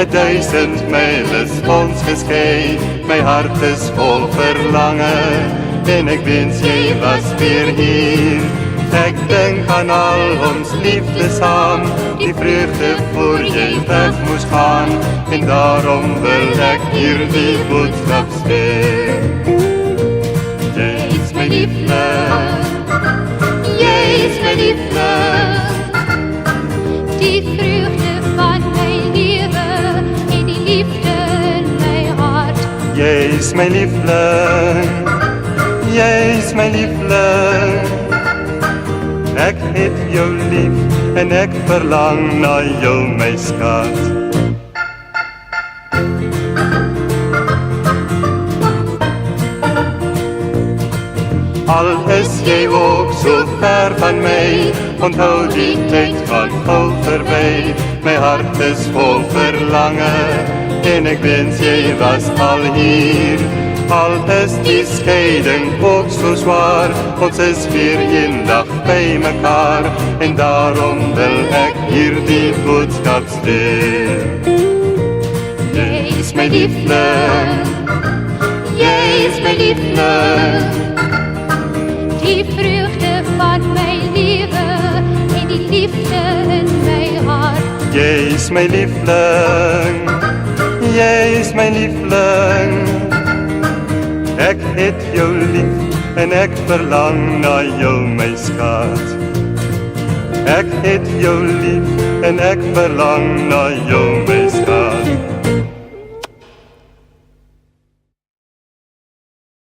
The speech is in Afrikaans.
1000 mijl is ons geskei, my hart is vol verlange, en ek wens jy was weer hier. Ek dink aan al ons liefde saam, die vreugde voor jy weg moes gaan, en daarom wil ek hier die boodskap stuur. Jy is my liefde, jy is my liefde, die vreugde van my lewe en die liefde in my hart. jy is my liefling, jy is my liefling. Ek het jou lief en ek verlang na jou my skat. Al is jy ook so ver van my, onthou die tyd gaan gou verby. My hart is vol verlange, en ek wens jy was al hier. Al is die scheiding ook so zwaar, ons is weer eendag by mekaar, en daarom wil ek hier die boodskap stuur. Jy is my liefling, jy is my liefling, Die vreugde van my lewe en die liefde in my hart. jy is my liefling, jy is my liefling. Ek het jou lief en ek verlang na jou my skat. Ek het jou lief en ek verlang na jou my skat.